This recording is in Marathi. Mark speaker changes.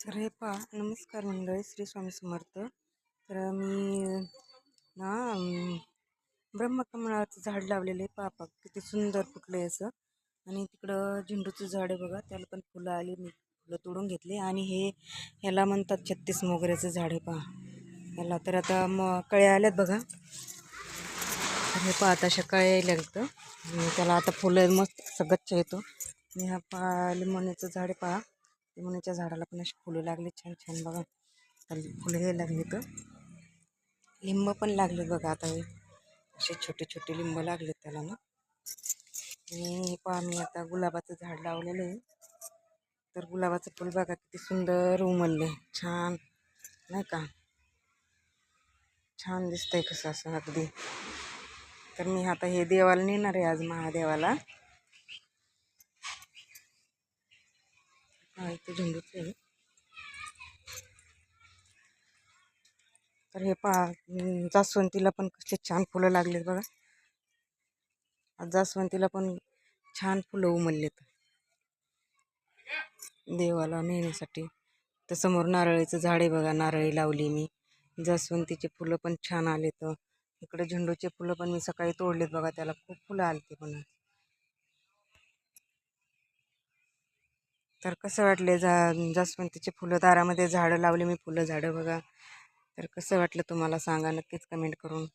Speaker 1: तर हे पहा, नमस्कार मंडळी, श्री स्वामी समर्थ. तर मी ना ब्रह्मकमळाचं झाड लावलेलं आहे. पहा किती सुंदर फुटलं आहे असं. आणि तिकडं झेंडूचं झाड आहे बघा, त्याला पण फुलं आली. मी फुलं तोडून घेतली. आणि हे याला म्हणतात 36 मोगऱ्याचं झाड आहे पहा याला. तर आता कळ्या आल्यात बघा. तर हे पहा, आता अशा कळ्या यायला लागतं. त्याला आता फुलं मस्त सगच्च येतो. आणि हा पहा लिंबोणीचं झाड आहे पहा. लिंबोणीच्या झाडाला पण अशी फुलं लागली छान छान बघा. फुलं यायला लागली. तर लिंब पण लागले बघा आता. हे असे छोटे छोटे लिंब लागलेत त्याला ना. आणि पहा, मी आता गुलाबाचं झाड लावलेलं आहे. तर गुलाबाचं फुल बघा किती सुंदर उमलले, छान नाही का, छान दिसतंय कसं असं अगदी. तर मी आता हे देवाला नेणार आहे आज, महादेवाला. हा, इथे झेंडूच आहे. तर हे पहा, जास्वंतीला पण कसले छान फुलं लागलेत बघा. जास्वंतीला पण छान फुलं उमललेत देवाला नेण्यासाठी. तर समोर नारळीचं झाड आहे बघा, नारळी लावली मी. जास्वंतीचे फुलं पण छान आले. तर इकडे झेंडूचे फुलं पण मी सकाळी तोडलेत बघा, त्याला खूप फुलं आलते पण. तर कसं वाटले जास्वंतीचे फुलं दारामध्ये झाडं लावले मी, फुलं झाडं बघा. तर कसं वाटलं तुम्हाला सांगा नक्कीच कमेंट करून.